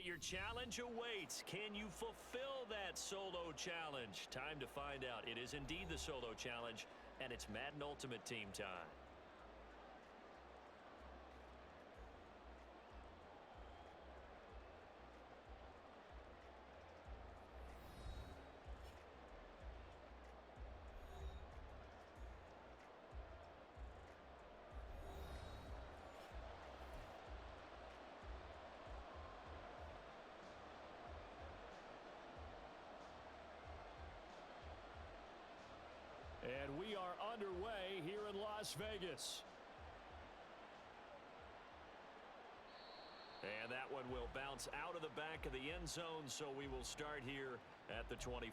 right, your challenge awaits. Can you fulfill that solo challenge? Time to find out. It is indeed the solo challenge, and it's Madden Ultimate Team time. And we are underway here in Las Vegas. And that one will bounce out of the back of the end zone, so we will start here at the 25.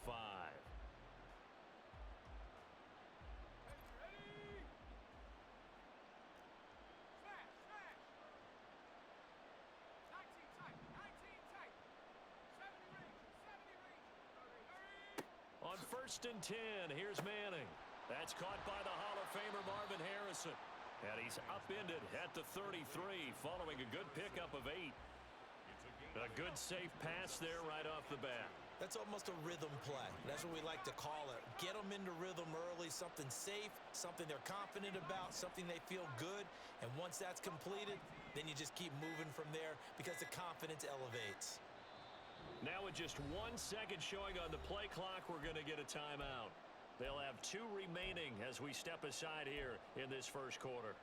On 1st and 10, here's Manning. That's caught by the Hall of Famer Marvin Harrison. And he's upended at the 33 following a good pickup of 8. A good safe pass there right off the bat. That's almost a rhythm play. That's what we like to call it. Get them into rhythm early, something safe, something they're confident about, something they feel good. And once that's completed, then you just keep moving from there because the confidence elevates. Now with just 1 second showing on the play clock, we're going to get a timeout. They'll have 2 remaining as we step aside here in this first quarter.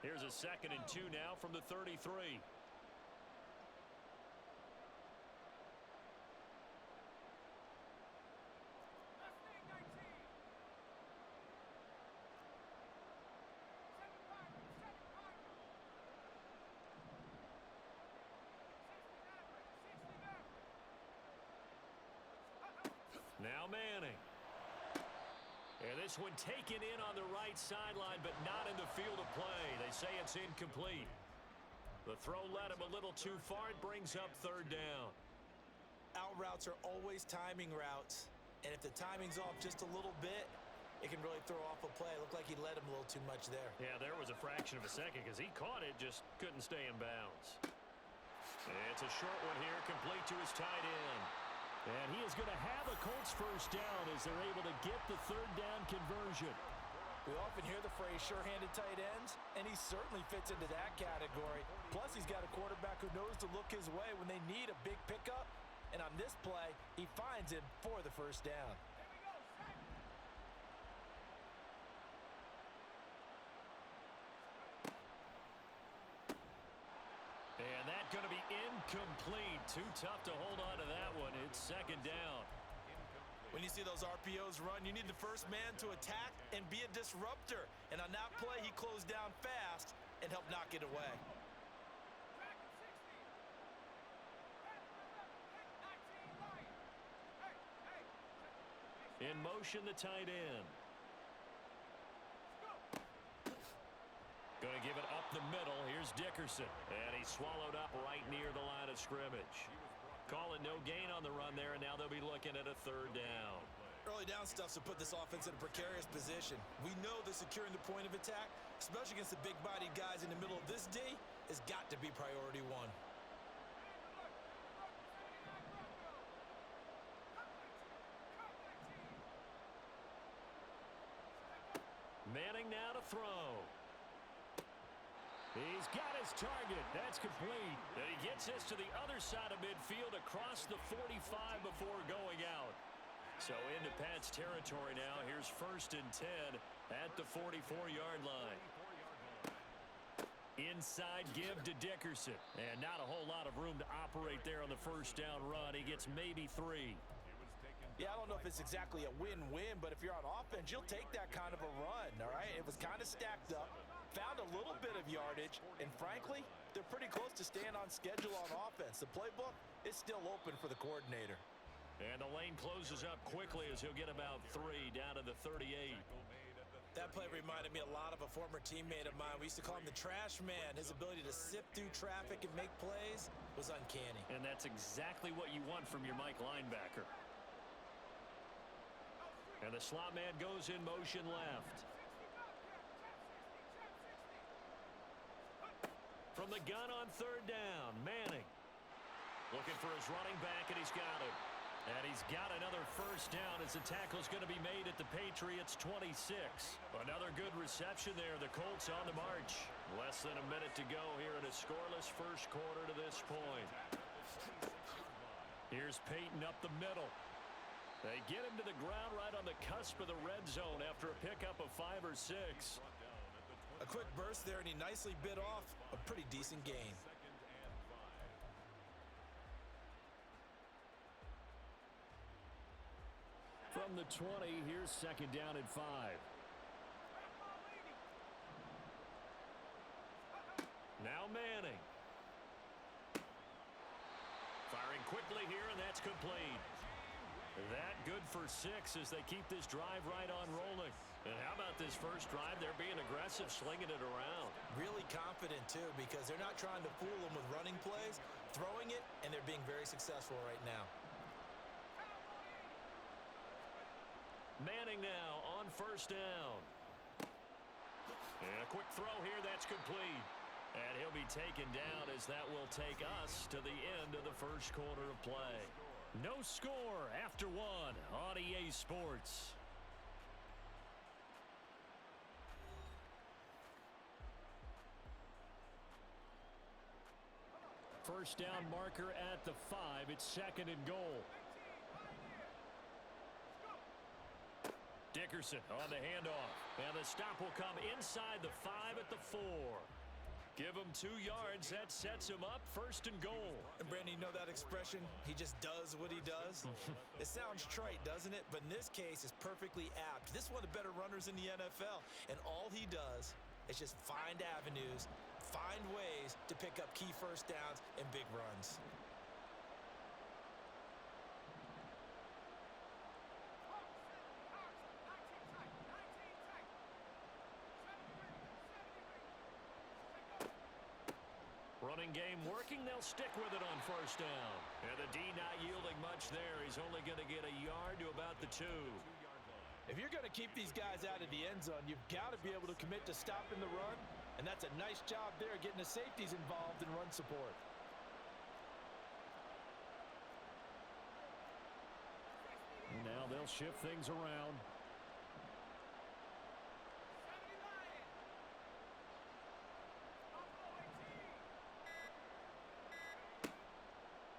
Here's a 2nd and 2 now from the 33. Now Manning. And this one taken in on the right sideline, but not in the field of play. They say it's incomplete. The throw led him a little too far. It brings up 3rd down. Out routes are always timing routes. And if the timing's off just a little bit, it can really throw off a play. It looked like he led him a little too much there. Yeah, there was a fraction of a second because he caught it, just couldn't stay in bounds. It's a short one here, complete to his tight end. And he is going to have a Colts first down as they're able to get the 3rd down conversion. We often hear the phrase sure-handed tight ends, and he certainly fits into that category. Plus, he's got a quarterback who knows to look his way when they need a big pickup. And on this play, he finds him for the first down. And that's going to be incomplete. Too tough to hold on to that one. It's 2nd down. When you see those RPOs run, you need the first man to attack and be a disruptor. And on that play, he closed down fast and helped knock it away. In motion, the tight end. Going to give it up the middle. Here's Dickerson. And he's swallowed up right near the line of scrimmage. Call it no gain on the run there, and now they'll be looking at a 3rd down. Early down stuff's to put this offense in a precarious position. We know that securing the point of attack, especially against the big-bodied guys in the middle of this D, has got to be priority 1. Manning now to throw. He's got his target. That's complete. And he gets this to the other side of midfield across the 45 before going out. So into Pat's territory now. Here's 1st and 10 at the 44-yard line. Inside give to Dickerson. And not a whole lot of room to operate there on the first down run. He gets maybe 3. Yeah, I don't know if it's exactly a win-win, but if you're on offense, you'll take that kind of a run, all right? It was kind of stacked up, found a little bit of yardage, and frankly, they're pretty close to staying on schedule on offense. The playbook is still open for the coordinator. And the lane closes up quickly as he'll get about 3 down to the 38. That play reminded me a lot of a former teammate of mine. We used to call him the trash man. His ability to sift through traffic and make plays was uncanny. And that's exactly what you want from your Mike linebacker. And the slot man goes in motion left. From the gun on third down, Manning. Looking for his running back, and he's got him. And he's got another first down as the tackle's going to be made at the Patriots' 26. Another good reception there. The Colts on the march. Less than a minute to go here in a scoreless first quarter to this point. Here's Peyton up the middle. They get him to the ground right on the cusp of the red zone after a pickup of 5 or 6. A quick burst there, and he nicely bit off a pretty decent gain. From the 20, here's second down at 5. Now Manning. Firing quickly here, and that's complete. That good for 6 as they keep this drive right on rolling. And how about this first drive? They're being aggressive, slinging it around. Really confident, too, because they're not trying to fool them with running plays, throwing it, and they're being very successful right now. Manning now on first down. And a quick throw here, that's complete. And he'll be taken down as that will take us to the end of the first quarter of play. No score after 1 on EA Sports. First down marker at the 5. It's second and goal. Dickerson on the handoff. And the stop will come inside the 5 at the 4. Give him 2 yards. That sets him up first and goal. And Brandon, you know that expression? He just does what he does? It sounds trite, doesn't it? But in this case, it's perfectly apt. This is one of the better runners in the NFL. And all he does is just find avenues, find ways to pick up key first downs and big runs. Running game working. They'll stick with it on first down. And the D not yielding much there. He's only going to get a yard to about the 2. If you're going to keep these guys out of the end zone, you've got to be able to commit to stopping the run. And that's a nice job there, getting the safeties involved in run support. Now they'll shift things around.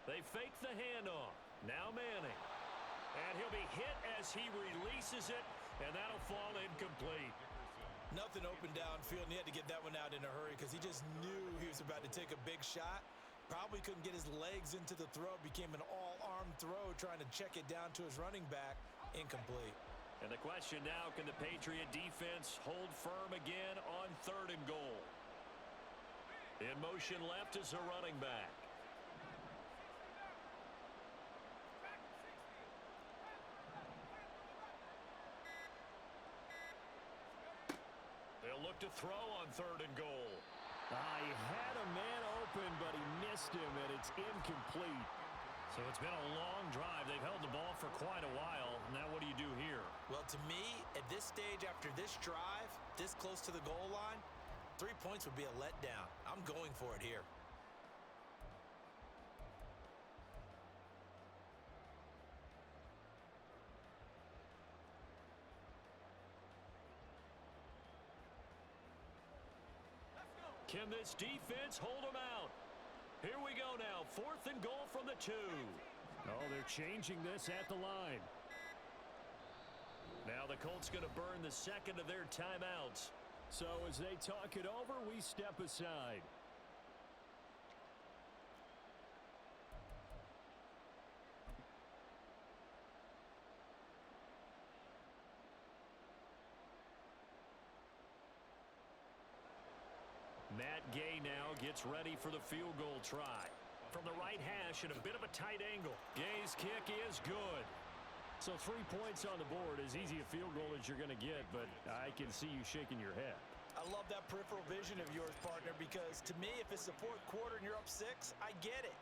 They fake the handoff. Now Manning. And he'll be hit as he releases it, and that'll fall incomplete. Nothing open downfield, and he had to get that one out in a hurry because he just knew he was about to take a big shot. Probably couldn't get his legs into the throw. Became an all-arm throw trying to check it down to his running back. Incomplete. And the question now, can the Patriot defense hold firm again on third and goal? In motion left is a running back. They'll look to throw on third and goal. He had a man open, but he missed him, and it's incomplete. So it's been a long drive. They've held the ball for quite a while. Now what do you do here? Well, to me, at this stage after this drive, this close to the goal line, 3 points would be a letdown. I'm going for it here. Can this defense hold them out? Here we go now. Fourth and goal from the 2. Oh, they're changing this at the line. Now the Colts going to burn the second of their timeouts. So as they talk it over, we step aside. Matt Gay now gets ready for the field goal try. From the right hash at a bit of a tight angle. Gay's kick is good. So 3 points on the board, as easy a field goal as you're going to get, but I can see you shaking your head. I love that peripheral vision of yours, partner, because to me, if it's the fourth quarter and you're up 6, I get it.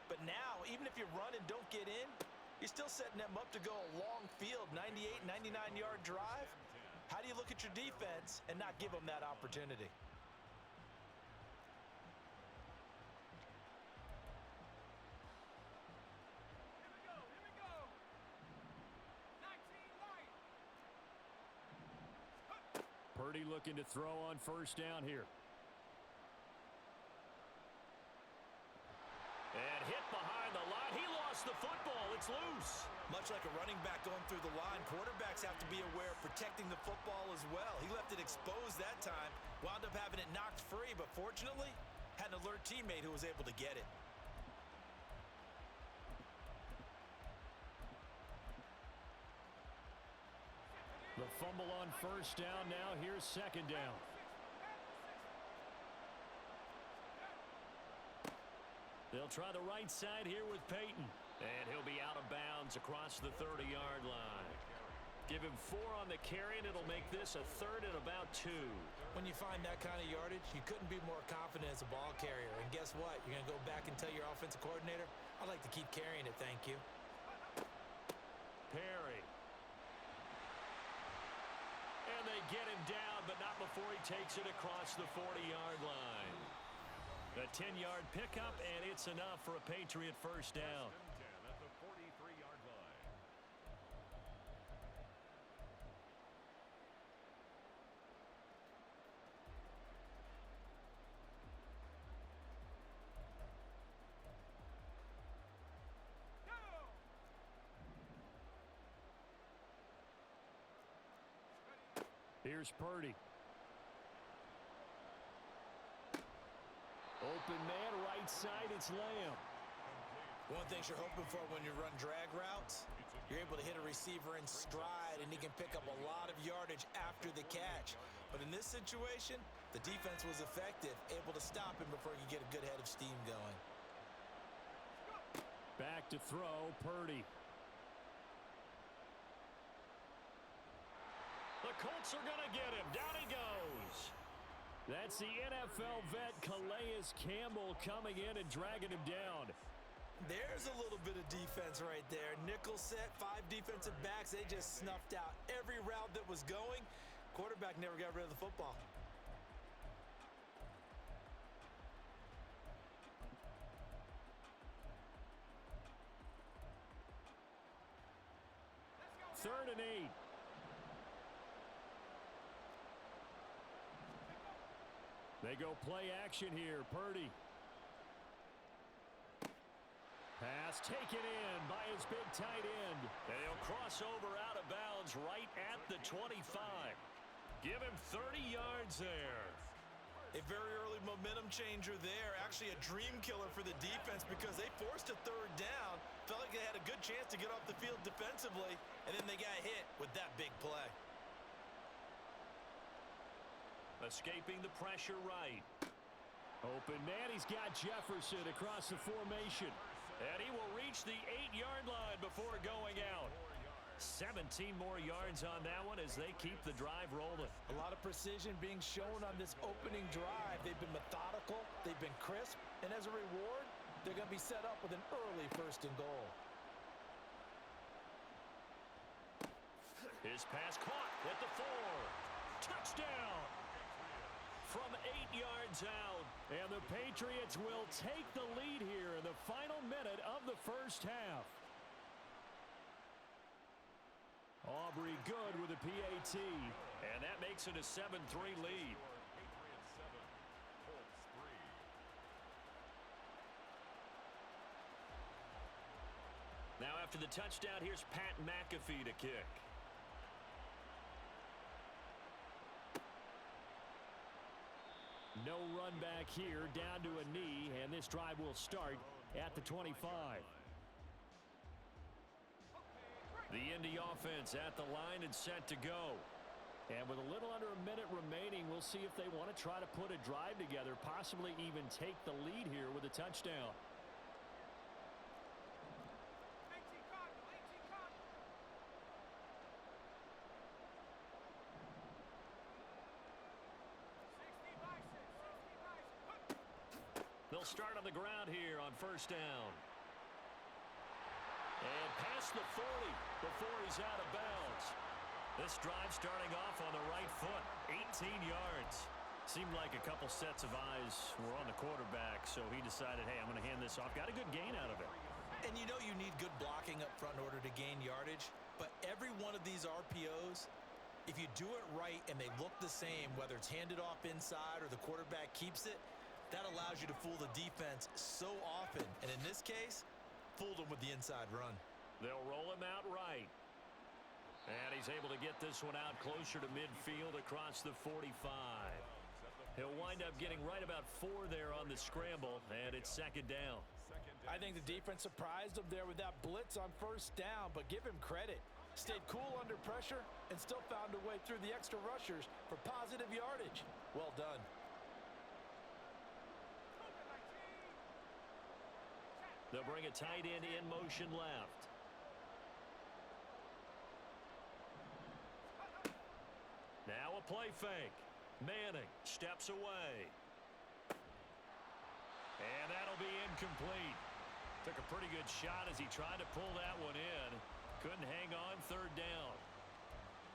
But now, even if you run and don't get in, you're still setting them up to go a long field, 98, 99-yard drive. How do you look at your defense and not give them that opportunity? Purdy looking to throw on first down here. And hit behind the line. He lost the football. It's loose. Much like a running back going through the line, quarterbacks have to be aware of protecting the football as well. He left it exposed that time, wound up having it knocked free, but fortunately, had an alert teammate who was able to get it. The fumble on first down now. Here's second down. They'll try the right side here with Peyton. And he'll be out of bounds across the 30-yard line. Give him 4 on the carry, and it'll make this a 3rd and about 2. When you find that kind of yardage, you couldn't be more confident as a ball carrier. And guess what? You're going to go back and tell your offensive coordinator, I'd like to keep carrying it, thank you. Perry. And they get him down, but not before he takes it across the 40-yard line. A 10-yard pickup, and it's enough for a Patriot first down. At the 43-yard line. Here's Purdy. Open man, right side, it's Lamb. One of the things you're hoping for when you run drag routes, you're able to hit a receiver in stride, and he can pick up a lot of yardage after the catch. But in this situation, the defense was effective, able to stop him before he could get a good head of steam going. Back to throw, Purdy. The Colts are going to get him. Down he goes. That's the NFL vet Calais Campbell coming in and dragging him down. There's a little bit of defense right there. Nickel set, 5 defensive backs. They just snuffed out every route that was going. Quarterback never got rid of the football. Third and 8. They go play action here. Purdy. Pass taken in by his big tight end. And he'll cross over out of bounds right at the 25. Give him 30 yards there. A very early momentum changer there. Actually a dream killer for the defense because they forced a 3rd down. Felt like they had a good chance to get off the field defensively, and then they got hit with that big play. Escaping the pressure right. Open man, he's got Jefferson across the formation. And he will reach the 8-yard line before going out. 17 more yards on that one as they keep the drive rolling. A lot of precision being shown on this opening drive. They've been methodical, they've been crisp, and as a reward, they're going to be set up with an early 1st and goal. His pass caught at the 4. Touchdown! From 8 yards out, and the Patriots will take the lead here in the final minute of the first half. Aubrey good with a PAT, and that makes it a 7-3 lead. Patriots 7, Colts 3. Now after the touchdown, here's Pat McAfee to kick. No run back here, down to a knee, and this drive will start at the 25. The Indy offense at the line and set to go. And with a little under a minute remaining, we'll see if they want to try to put a drive together, possibly even take the lead here with a touchdown. They'll start on the ground here on first down. And past the 40 before he's out of bounds. This drive starting off on the right foot, 18 yards. Seemed like a couple sets of eyes were on the quarterback, so he decided, hey, I'm going to hand this off. Got a good gain out of it. And you need good blocking up front in order to gain yardage, but every one of these RPOs If you do it right and they look the same, whether it's handed off inside or the quarterback keeps it, that allows you to fool the defense so often. And in this case, fooled them with the inside run. They'll roll him out right. And he's able to get this one out closer to midfield across the 45. He'll wind up getting right about 4 there on the scramble, and it's second down. I think the defense surprised him there with that blitz on first down, but give him credit. Stayed cool under pressure and still found a way through the extra rushers for positive yardage. Well done. They'll bring a tight end in motion left. Now a play fake. Manning steps away. And that'll be incomplete. Took a pretty good shot as he tried to pull that one in. Couldn't hang on third down.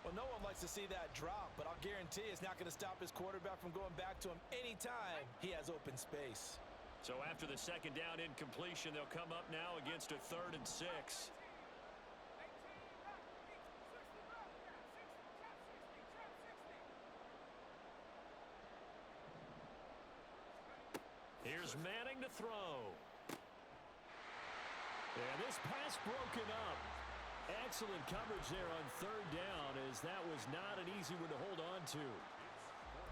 Well, no one likes to see that drop, but I'll guarantee it's not going to stop his quarterback from going back to him anytime he has open space. So after the second down incompletion, they'll come up now against a 3rd and 6. Here's Manning to throw. And this pass broken up. Excellent coverage there on 3rd down, as that was not an easy one to hold on to.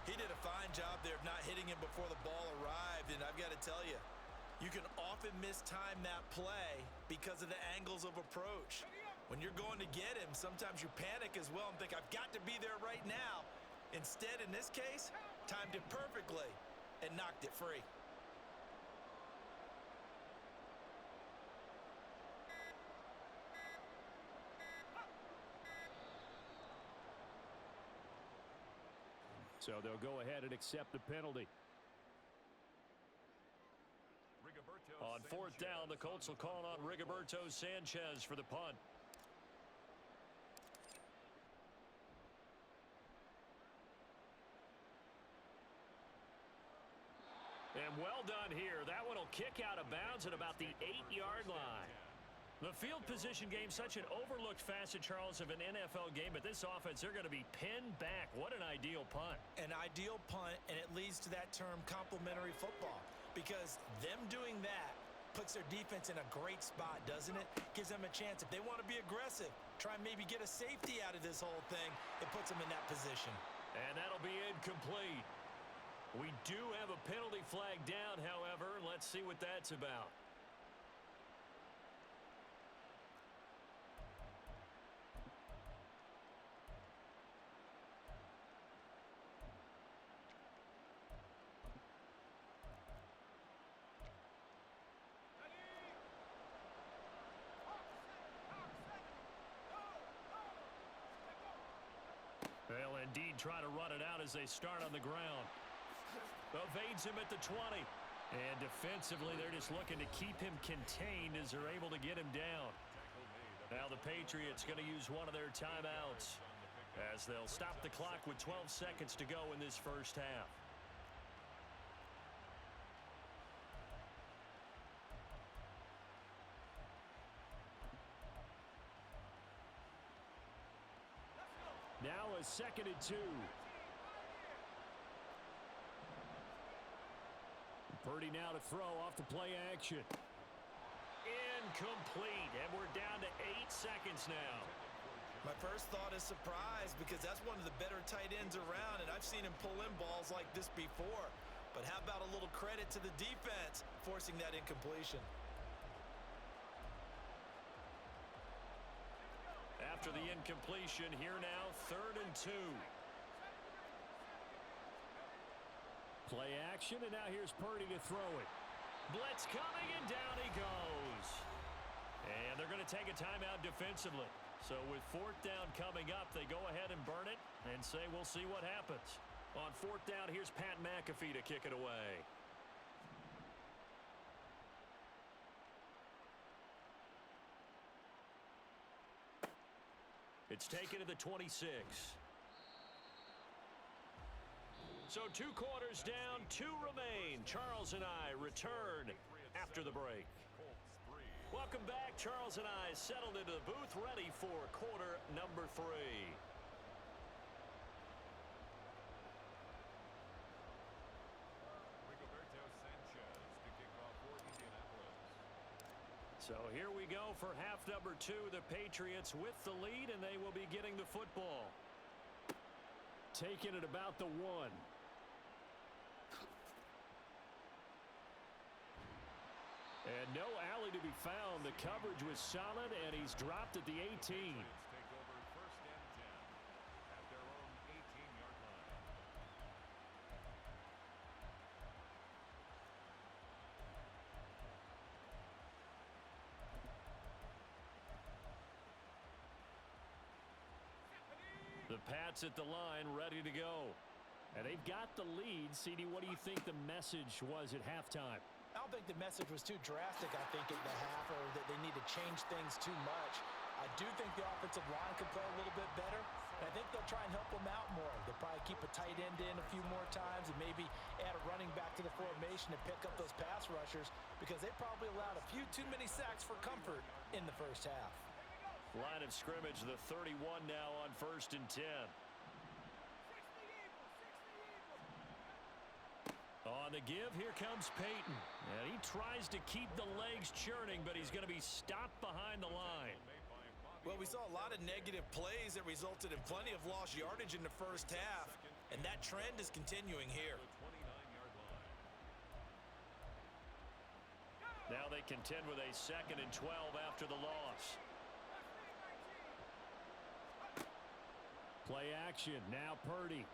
He did a fine job there of not hitting him before the ball arrived, and I've got to tell you, you can often mistime that play because of the angles of approach. When you're going to get him, sometimes you panic as well and think, I've got to be there right now. Instead, in this case, timed it perfectly and knocked it free. So they'll go ahead and accept the penalty. On 4th down, the Colts will call on Rigoberto Sanchez for the punt. And well done here. That one will kick out of bounds at about the 8-yard line. The field position game, such an overlooked facet, Charles, of an NFL game, but this offense, they're going to be pinned back. What an ideal punt. An ideal punt, and it leads to that term complementary football, because them doing that puts their defense in a great spot, doesn't it? Gives them a chance. If they want to be aggressive, try and maybe get a safety out of this whole thing, it puts them in that position. And that'll be incomplete. We do have a penalty flag down, however. Let's see what that's about. They'll indeed try to run it out as they start on the ground. Evades him at the 20. And defensively, they're just looking to keep him contained as they're able to get him down. Now the Patriots going to use one of their timeouts as they'll stop the clock with 12 seconds to go in this first half. Now a 2nd and 2. Purdy now to throw off the play action. Incomplete, and we're down to 8 seconds now. My first thought is surprise, because that's one of the better tight ends around, and I've seen him pull in balls like this before. But how about a little credit to the defense forcing that incompletion? After the incompletion, here now, 3rd and 2. Play action, and now here's Purdy to throw it. Blitz coming, and down he goes. And they're going to take a timeout defensively. So with 4th down coming up, they go ahead and burn it and say we'll see what happens. On 4th down, here's Pat McAfee to kick it away. It's taken to the 26. So 2 quarters down, 2 remain. Charles and I return after the break. Welcome back. Charles and I settled into the booth, ready for quarter number 3. So here we go for half number 2. The Patriots with the lead, and they will be getting the football. Taking it about the 1. And no alley to be found. The coverage was solid, and he's dropped at the 18. Take over first and 10 at their own 18-yard line. The Pats at the line, ready to go. And they've got the lead. CD, what do you think the message was at halftime? I don't think the message was too drastic, I think, at the half, or that they need to change things too much. I do think the offensive line could play a little bit better, and I think they'll try and help them out more. They'll probably keep a tight end in a few more times and maybe add a running back to the formation to pick up those pass rushers, because they probably allowed a few too many sacks for comfort in the first half. Line of scrimmage, the 31 now on first and 10. On the give, here comes Peyton. And he tries to keep the legs churning, but he's going to be stopped behind the line. Well, we saw a lot of negative plays that resulted in plenty of lost yardage in the first half, and that trend is continuing here. Now they contend with a 2nd and 12 after the loss. Play action, now Purdy.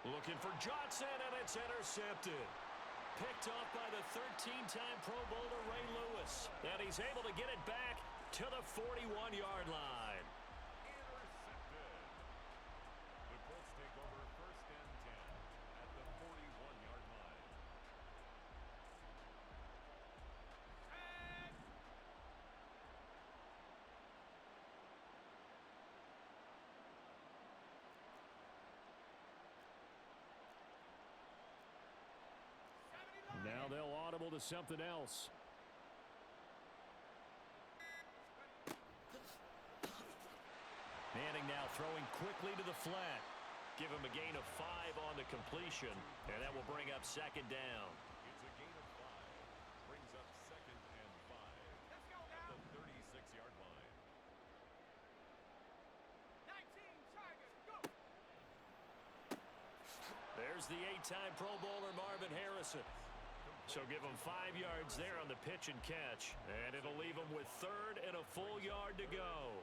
Looking for Johnson, and it's intercepted. Picked off by the 13-time Pro Bowler Ray Lewis. And he's able to get it back to the 41-yard line. Intercepted. The Colts take over first and 10 at the 41-yard line. Now they'll audible to something else. Manning now throwing quickly to the flat. Give him a gain of 5 on the completion, and that will bring up 2nd down. It's a gain of 5. Brings up 2nd and 5 at the 36-yard line. 19 Tigers, go! There's the 8-time Pro Bowler Marvin Harrison. So give him 5 yards there on the pitch and catch. And it'll leave him with 3rd and a full yard to go.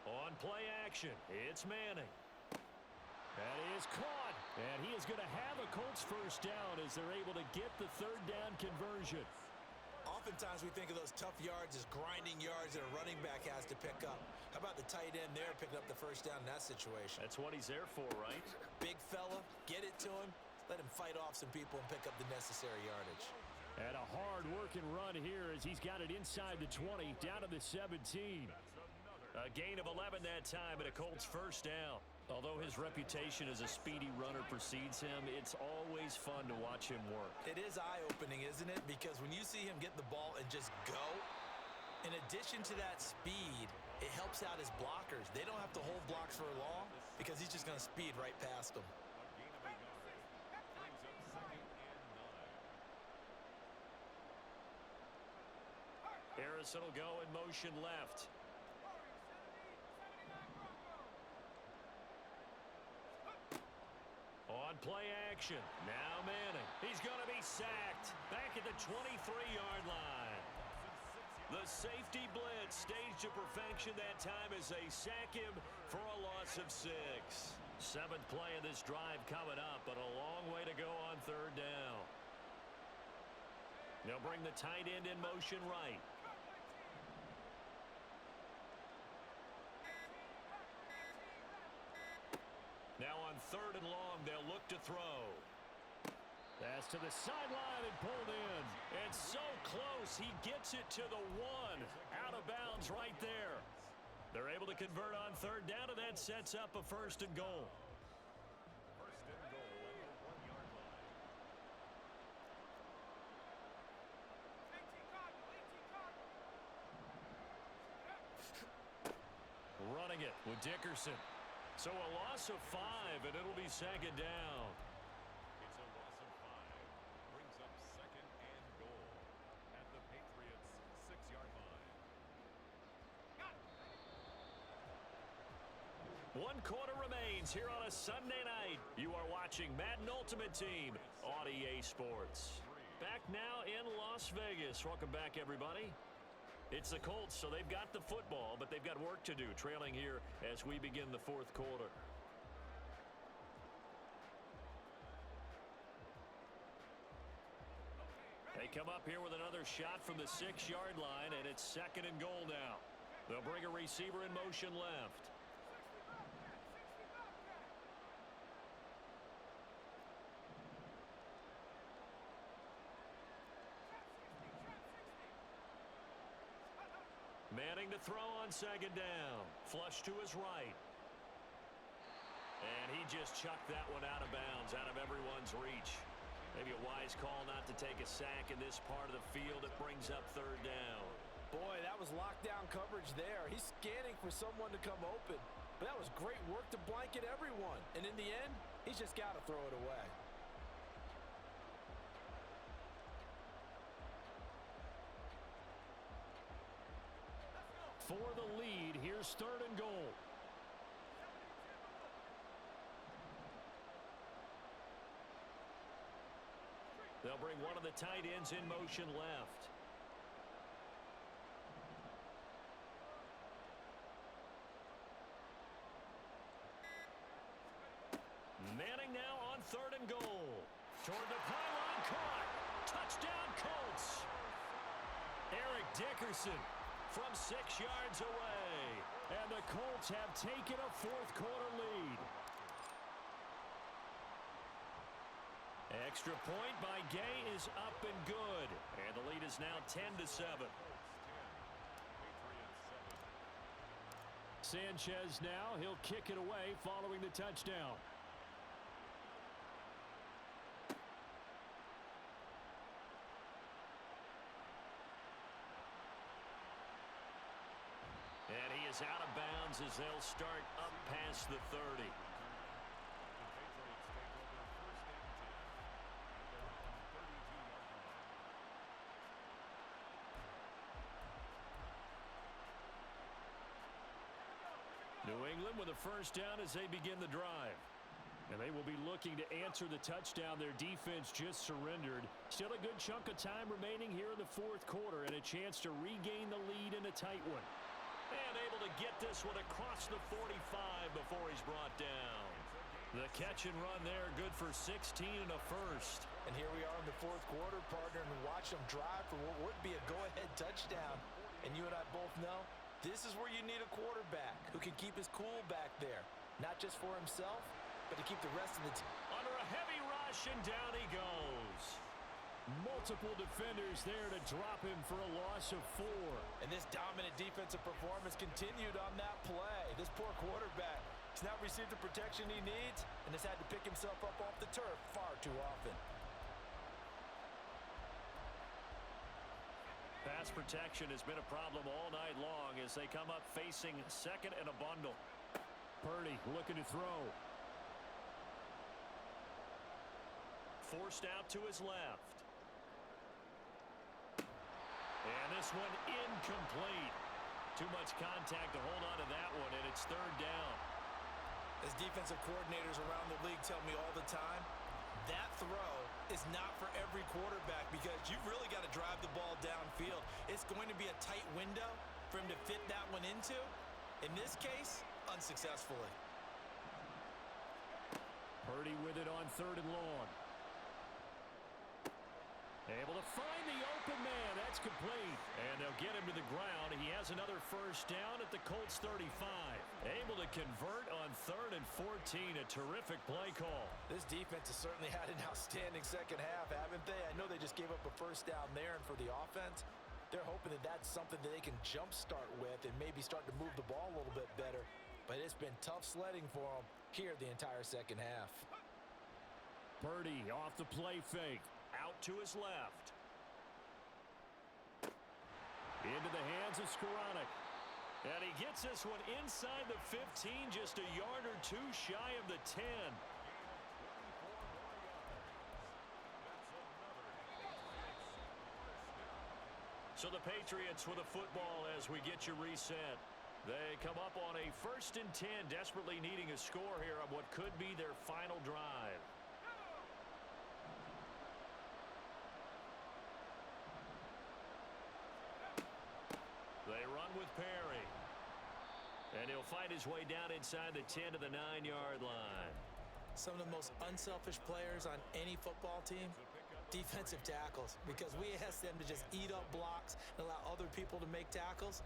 On play action, it's Manning. That is caught. And he is going to have a Colts first down as they're able to get the 3rd down conversion. Oftentimes we think of those tough yards as grinding yards that a running back has to pick up. How about the tight end there picking up the first down in that situation? That's what he's there for, right? Big fella, get it to him, let him fight off some people and pick up the necessary yardage. And a hard-working run here as he's got it inside the 20, down to the 17. A gain of 11 that time and a Colts first down. Although his reputation as a speedy runner precedes him, it's always fun to watch him work. It is eye-opening, isn't it? Because when you see him get the ball and just go, in addition to that speed, it helps out his blockers. They don't have to hold blocks for long because he's just going to speed right past them. Harrison will go in motion left. On play action, now Manning. He's going to be sacked back at the 23-yard line. The safety blitz staged to perfection that time as they sack him for a loss of 6. 7th play of this drive coming up, but a long way to go on 3rd down. They'll bring the tight end in motion right. Now on 3rd and long, they'll look to throw. Pass to the sideline and pulled in. And so close, he gets it to the 1. Out of bounds right there. They're able to convert on 3rd down, and that sets up a 1st and goal. First and goal at the 1-yard line. running it with Dickerson. So a loss of 5, and it'll be second down. It's a loss of 5. Brings up second and goal at the Patriots' 6-yard line. 1 quarter remains here on a Sunday night. You are watching Madden Ultimate Team on EA Sports. Back now in Las Vegas. Welcome back, everybody. It's the Colts, so they've got the football, but they've got work to do, trailing here as we begin the fourth quarter. They come up here with another shot from the 6-yard line, and it's second and goal now. They'll bring a receiver in motion left. Manning to throw on second down. Flush to his right. And he just chucked that one out of bounds, out of everyone's reach. Maybe a wise call not to take a sack in this part of the field. It brings up third down. Boy, that was lockdown coverage there. He's scanning for someone to come open. But that was great work to blanket everyone. And in the end, he's just got to throw it away. For the lead, here's third and goal. They'll bring one of the tight ends in motion left. Manning now on third and goal. Toward the pylon, caught. Touchdown, Colts. Eric Dickerson from 6 yards away. And the Colts have taken a fourth quarter lead. Extra point by Gay is up and good. And the lead is now 10-7. Sanchez now, he'll kick it away following the touchdown. And he is out of bounds as they'll start up past the 30. New England with a first down as they begin the drive. And they will be looking to answer the touchdown their defense just surrendered. Still a good chunk of time remaining here in the fourth quarter and a chance to regain the lead in a tight one. And able to get this one across the 45 before he's brought down. The catch and run there, good for 16 and a first. And here we are in the fourth quarter, partner, and watch them drive for what would be a go-ahead touchdown. And you and I both know this is where you need a quarterback who can keep his cool back there. Not just for himself, but to keep the rest of the team. Under a heavy rush, and down he goes. Multiple defenders there to drop him for a loss of 4. And this dominant defensive performance continued on that play. This poor quarterback has not received the protection he needs and has had to pick himself up off the turf far too often. Pass protection has been a problem all night long as they come up facing second and a bundle. Purdy looking to throw. Forced out to his left. And this one incomplete. Too much contact to hold on to that one, and it's third down. As defensive coordinators around the league tell me all the time, that throw is not for every quarterback because you've really got to drive the ball downfield. It's going to be a tight window for him to fit that one into. In this case, unsuccessfully. Purdy with it on third and long. Able to find the open man. That's complete. And they'll get him to the ground. He has another first down at the Colts 35. Able to convert on third and 14. A terrific play call. This defense has certainly had an outstanding second half, haven't they? I know they just gave up a first down there, and for the offense, they're hoping that that's something that they can jumpstart with and maybe start to move the ball a little bit better. But it's been tough sledding for them here the entire second half. Purdy off the play fake. Out to his left. Into the hands of Skoranek. And he gets this one inside the 15, just a yard or two shy of the 10. So the Patriots with a football as we get you reset. They come up on a 1st and 10, desperately needing a score here on what could be their final drive. They run with Perry. And he'll fight his way down inside the 10 to the 9-yard line. Some of the most unselfish players on any football team, defensive tackles, because we ask them to just eat up blocks and allow other people to make tackles.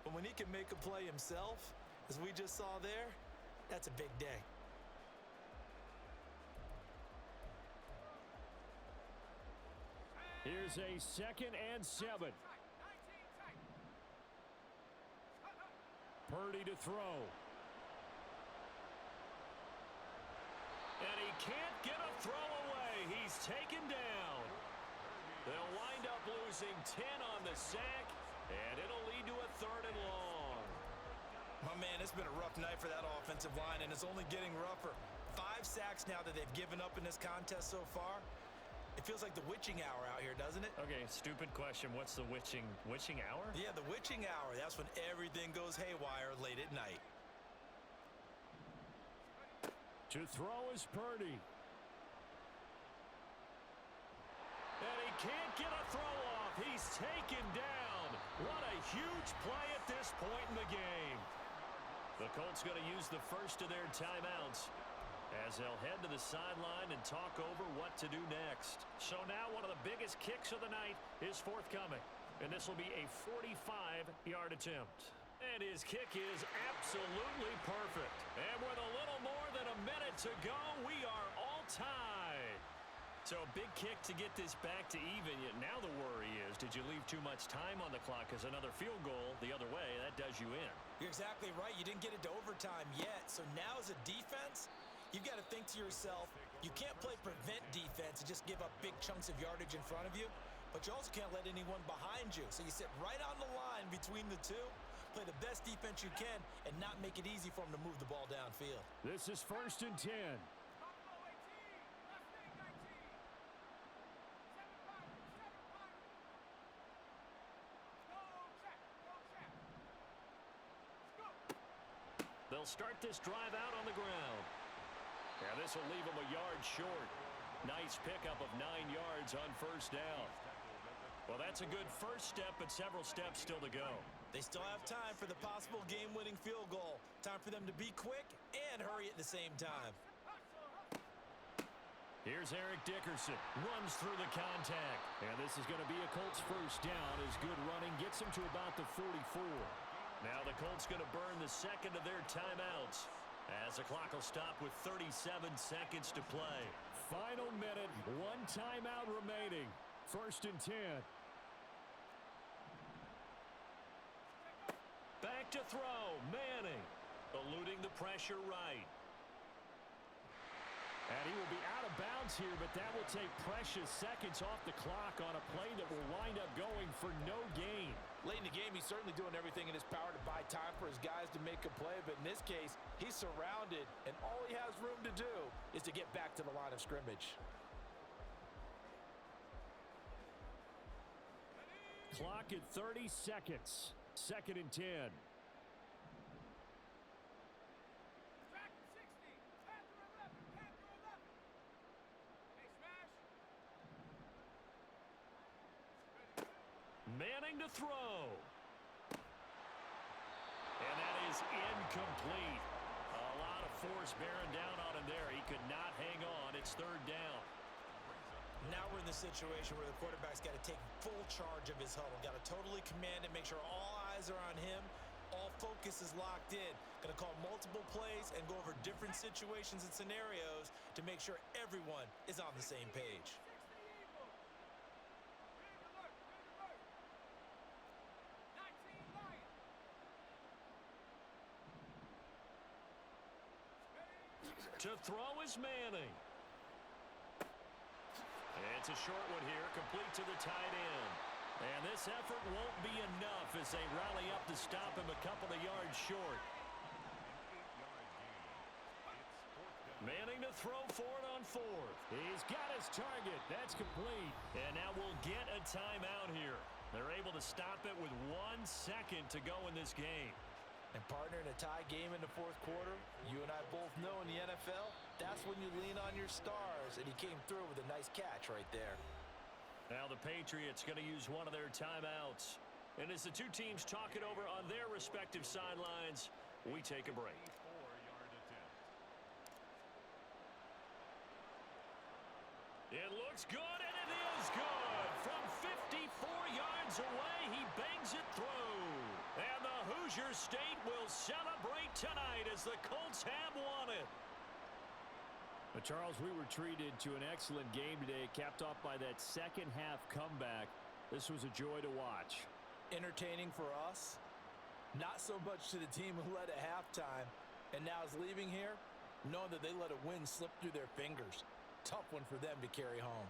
But when he can make a play himself, as we just saw there, that's a big day. Here's a 2nd and 7. Purdy to throw. And he can't get a throw away. He's taken down. They'll wind up losing 10 on the sack, and it'll lead to a 3rd and long. My man, it's been a rough night for that offensive line, and it's only getting rougher. 5 sacks now that they've given up in this contest so far. It feels like the witching hour out here, doesn't it? Okay, stupid question. What's the witching hour? Yeah, the witching hour. That's when everything goes haywire late at night. To throw is Purdy. And he can't get a throw off. He's taken down. What a huge play at this point in the game. The Colts going to use the first of their timeouts as they'll head to the sideline and talk over what to do next. So now one of the biggest kicks of the night is forthcoming. And this will be a 45-yard attempt. And his kick is absolutely perfect. And with a little more than a minute to go, we are all tied. So a big kick to get this back to even. Yet now the worry is, did you leave too much time on the clock? Because another field goal the other way, that does you in. You're exactly right. You didn't get it to overtime yet. So now as a defense, you've got to think to yourself, you can't play prevent defense and just give up big chunks of yardage in front of you, but you also can't let anyone behind you. So you sit right on the line between the two, play the best defense you can, and not make it easy for them to move the ball downfield. This is 1st and 10. They'll start this drive out on the ground. And this will leave them a yard short. Nice pickup of 9 yards on 1st down. Well, that's a good first step, but several steps still to go. They still have time for the possible game-winning field goal. Time for them to be quick and hurry at the same time. Here's Eric Dickerson. Runs through the contact. And this is going to be a Colts 1st down as good running gets him to about the 44. Now the Colts going to burn the 2nd of their timeouts as the clock will stop with 37 seconds to play. Final minute, 1 timeout remaining. 1st and 10. Back to throw. Manning eluding the pressure right. And he will be out of bounds here, but that will take precious seconds off the clock on a play that will wind up going for no gain. Late in the game, he's certainly doing everything in his power to buy time for his guys to make a play, but in this case, he's surrounded, and all he has room to do is to get back to the line of scrimmage. Clock at 30 seconds. 2nd and 10. Manning to throw. And that is incomplete. A lot of force bearing down on him there. He could not hang on. It's 3rd down. Now we're in the situation where the quarterback's got to take full charge of his huddle. Got to totally command it, make sure all eyes are on him. All focus is locked in. Going to call multiple plays and go over different situations and scenarios to make sure everyone is on the same page. To throw is Manning. It's a short one here, complete to the tight end. And this effort won't be enough as they rally up to stop him a couple of yards short. Manning to throw for it on fourth. He's got his target. That's complete. And now we'll get a timeout here. They're able to stop it with 1 second to go in this game. And partner, in a tie game in the fourth quarter, you and I both know in the NFL, that's when you lean on your stars, and he came through with a nice catch right there. Now the Patriots going to use one of their timeouts. And as the two teams talk it over on their respective sidelines, we take a break. It looks good, and it is good. From 54 yards away, he bangs it through. And the Hoosier State will celebrate tonight as the Colts have won it. But Charles, we were treated to an excellent game today, capped off by that second-half comeback. This was a joy to watch. Entertaining for us, not so much to the team who led at halftime, and now is leaving here knowing that they let a win slip through their fingers. Tough one for them to carry home.